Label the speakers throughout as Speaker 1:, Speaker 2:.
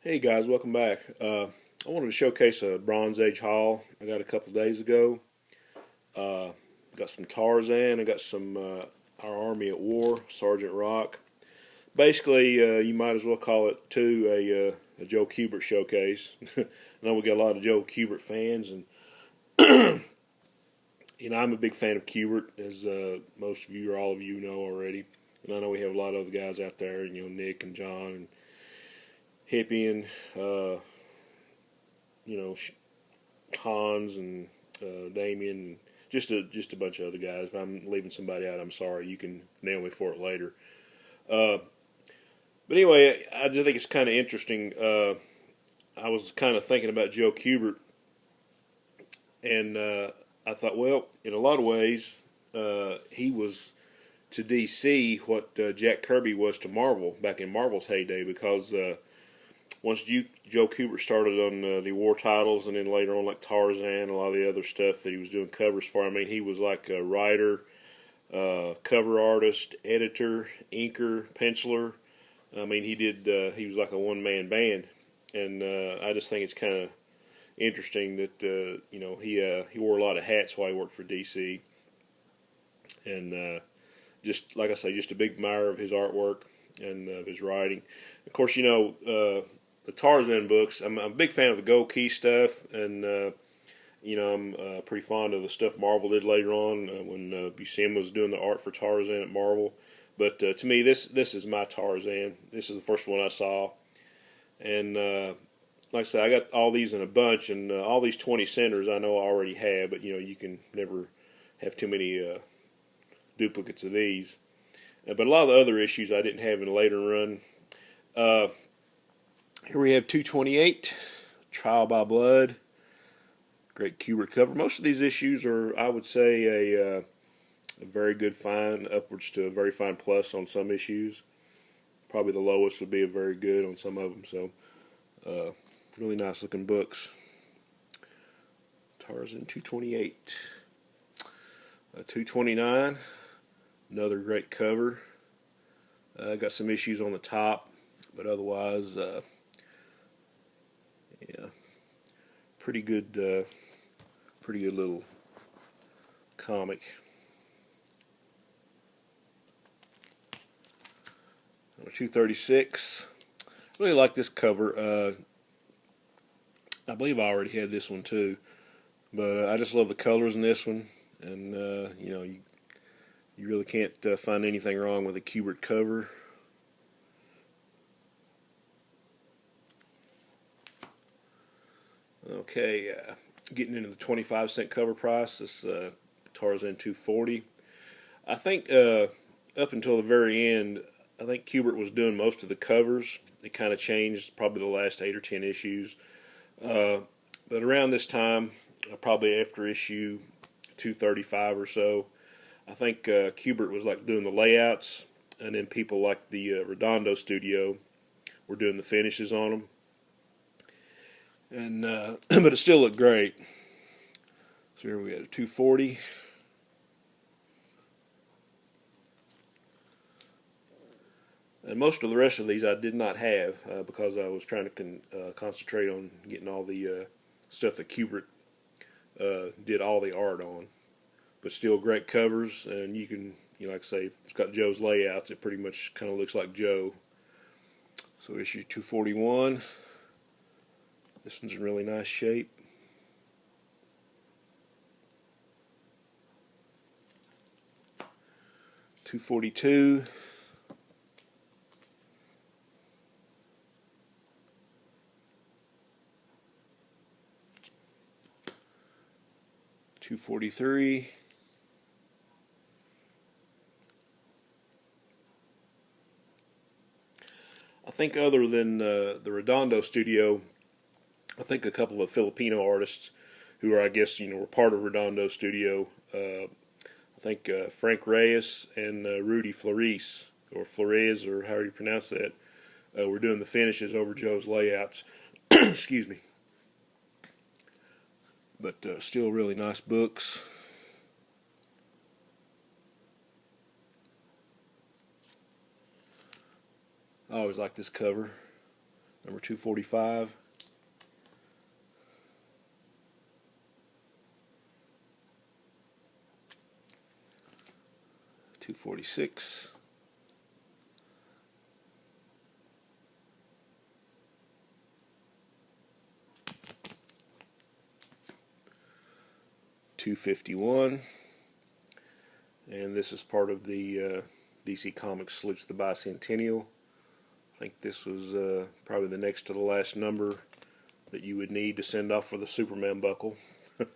Speaker 1: Hey guys, welcome back. I wanted to showcase a Bronze Age haul I got a couple days ago. Uh, got some Tarzan. I got some Our Army at War, Sergeant Rock. Basically, you might as well call it too a Joe Kubert showcase. I know we got a lot of Joe Kubert fans, and I'm a big fan of Kubert, as most of you or all of you know already. And I know we have a lot of other guys out there, Nick and John and Hippie and you know Hans and Damien, just a bunch of other guys. If I'm leaving somebody out, I'm sorry. You can nail me for it later. Uh, but anyway, I just think it's kind of interesting. I was kind of thinking about Joe Kubert, and I thought, well, in a lot of ways, he was to DC what Jack Kirby was to Marvel back in Marvel's heyday, because once Joe Kubert started on the war titles, and then later on like Tarzan, a lot of the other stuff that he was doing covers for, I mean, he was like a writer, cover artist, editor, inker, penciler. I mean, he was like a one-man band, and I just think it's kind of interesting that he wore a lot of hats while he worked for DC, and just like I say, just a big admirer of his artwork and of his writing. Of course, the Tarzan books. I'm a big fan of the Gold Key stuff, and I'm pretty fond of the stuff Marvel did later on when Buscema was doing the art for Tarzan at Marvel. But to me, this is my Tarzan. This is the first one I saw, and like I said, I got all these in a bunch, and all these 20 centers I know I already have, but you can never have too many duplicates of these. But a lot of the other issues I didn't have in a later run. Here we have 228, Trial by Blood. Great Kubert cover. Most of these issues are, I would say, a very good find, upwards to a very fine plus on some issues. Probably the lowest would be a very good on some of them. So, really nice looking books. Tarzan 228. 229, another great cover. Got some issues on the top, but otherwise, yeah, pretty good little comic. Number 236. Really like this cover. I believe I already had this one too, but I just love the colors in this one, and you really can't find anything wrong with a Kubert cover. Okay, getting into the 25-cent cover price. This Tarzan 240. I think up until the very end, I think Kubert was doing most of the covers. It kind of changed probably the last 8 or 10 issues. But around this time, probably after issue 235 or so, I think Kubert was like doing the layouts, and then people like the Redondo studio were doing the finishes on them. And but it still looked great. So here we got a 240. And most of the rest of these I did not have because I was trying to concentrate on getting all the stuff that Kubert did all the art on. But still great covers, and you can, like I say, it's got Joe's layouts. It pretty much kind of looks like Joe. So issue 241. This one's in really nice shape. $242. $243. I think other than the Redondo studio, I think a couple of Filipino artists who are, I guess, were part of Redondo studio. I think Frank Reyes and Rudy Flores, or Flores, or however you pronounce that, were doing the finishes over Joe's layouts. Excuse me. But still really nice books. I always like this cover. number 245. 246. 251. And this is part of the DC Comics Salutes the Bicentennial. I think this was probably the next to the last number that you would need to send off for the Superman buckle. But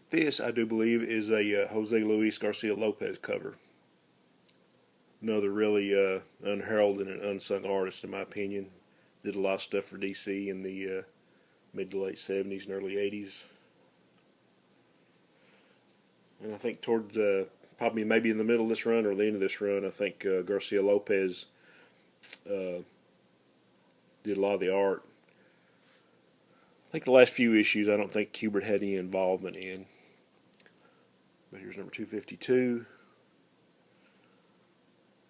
Speaker 1: this, I do believe, is a Jose Luis Garcia Lopez cover. Another really unheralded and unsung artist, in my opinion. Did a lot of stuff for DC in the mid to late 70s and early 80s. And I think towards probably maybe in the middle of this run or the end of this run, I think Garcia Lopez did a lot of the art. I think the last few issues I don't think Kubert had any involvement in. But here's number 252.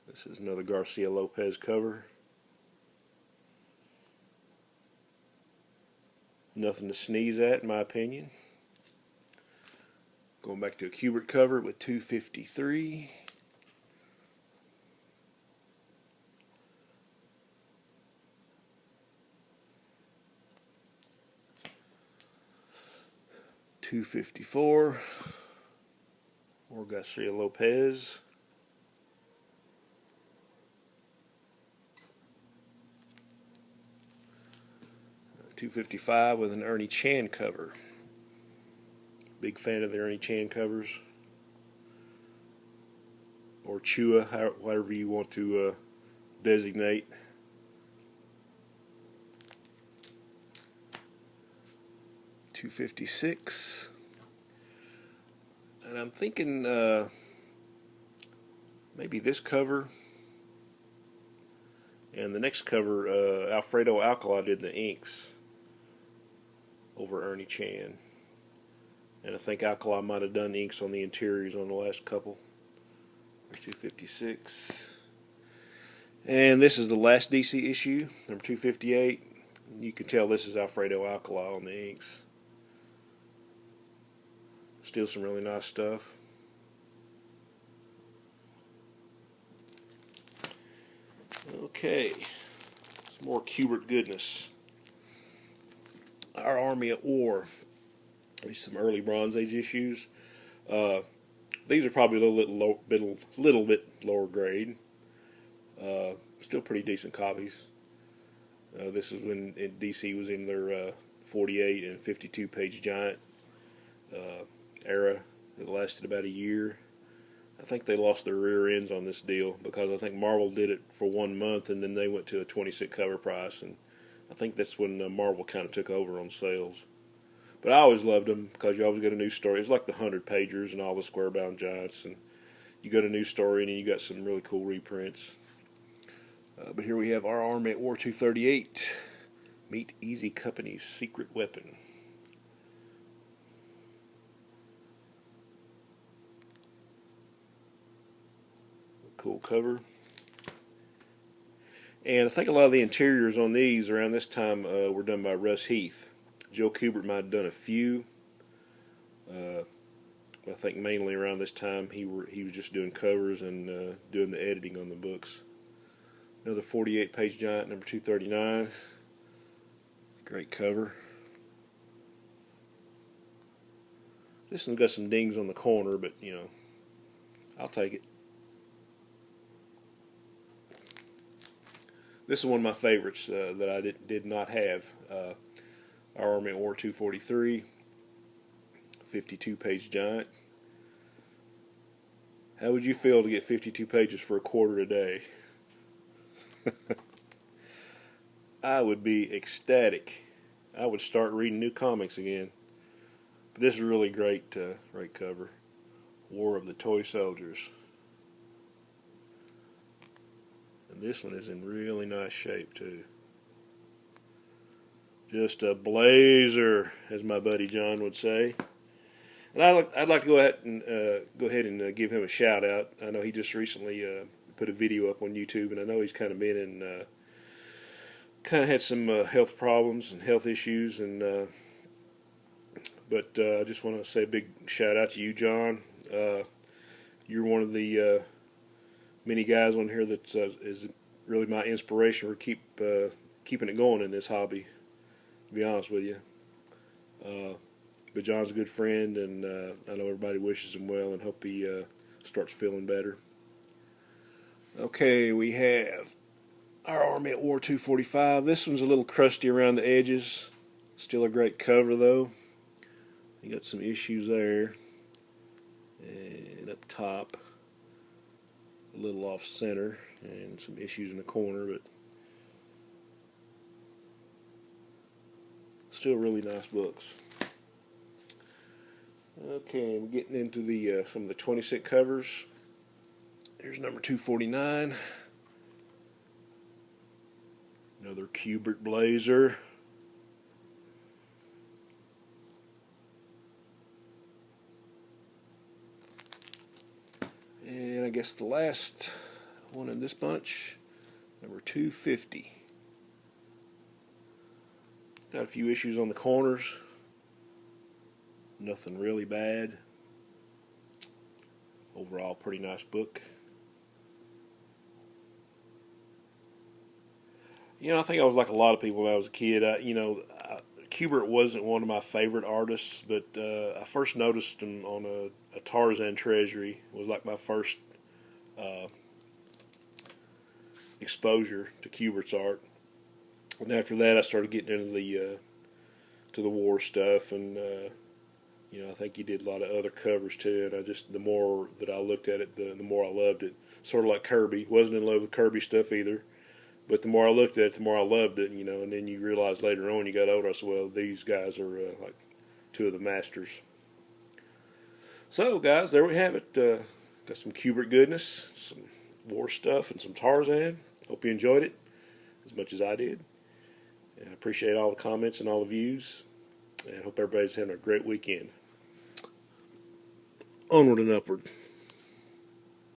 Speaker 1: This is another Garcia Lopez cover. Nothing to sneeze at, in my opinion. Going back to a Kubert cover with 253. $254. More Garcia Lopez. $255 with an Ernie Chan cover. Big fan of the Ernie Chan covers, or Chua, whatever you want to designate. $256, and I'm thinking maybe this cover and the next cover. Alfredo Alcala did the inks over Ernie Chan. And I think Alcala might have done inks on the interiors on the last couple. There's 256. And this is the last DC issue, number 258. You can tell this is Alfredo Alcala on the inks. Still some really nice stuff. Okay, some more Kubert goodness. Our Army at War. These some early Bronze Age issues. These are probably a little bit lower grade. Still pretty decent copies. This is when DC was in their 48 and 52 page giant era. It lasted about a year. I think they lost their rear ends on this deal because I think Marvel did it for 1 month and then they went to a 26 cover price, and I think that's when Marvel kind of took over on sales. But I always loved them because you always get a new story. It's like the 100-pagers and all the square-bound giants, and you got a new story and then you got some really cool reprints. But here we have Our Army at War 238. Meet Easy Company's Secret Weapon. Cool cover. And I think a lot of the interiors on these around this time were done by Russ Heath. Joe Kubert might have done a few. I think mainly around this time he was just doing covers and doing the editing on the books. Another 48-page giant, number 239. Great cover. This one's got some dings on the corner, but you know, I'll take it. This is one of my favorites that I did not have. Our Army at War 243, 52-page giant. How would you feel to get 52 pages for a quarter a day? I would be ecstatic. I would start reading new comics again. But this is a really great cover. War of the Toy Soldiers. And this one is in really nice shape too. Just a blazer, as my buddy John would say. And I'd like to go ahead and give him a shout out. I know he just recently put a video up on YouTube, and I know he's kind of been in kind of had some health problems and health issues, and but I just want to say a big shout out to you, John. You're one of the many guys on here that is really my inspiration for keeping it going in this hobby, to be honest with you. But John's a good friend, and I know everybody wishes him well and hope he starts feeling better. Okay, we have our Army at War 245. This one's a little crusty around the edges. Still a great cover, though. You got some issues there. And up top, a little off center, and some issues in the corner, but still really nice books. Okay, we're getting into the some of the 20-cent covers. Here's number 249. Another Kubert blazer. And I guess the last one in this bunch, number 250. Got a few issues on the corners. Nothing really bad. Overall, pretty nice book. I think I was like a lot of people when I was a kid. Kubert wasn't one of my favorite artists, but I first noticed him on a Tarzan Treasury. It was like my first exposure to Kubert's art. And after that, I started getting into the war stuff, and I think he did a lot of other covers too. And the more that I looked at it, the more I loved it. Sort of like Kirby. Wasn't in love with Kirby stuff either. But the more I looked at it, the more I loved it, and then you realize later on, you got older, I said, well, these guys are like two of the masters. So, guys, there we have it. Got some Kubert goodness, some war stuff, and some Tarzan. Hope you enjoyed it as much as I did. And I appreciate all the comments and all the views, and hope everybody's having a great weekend. Onward and upward.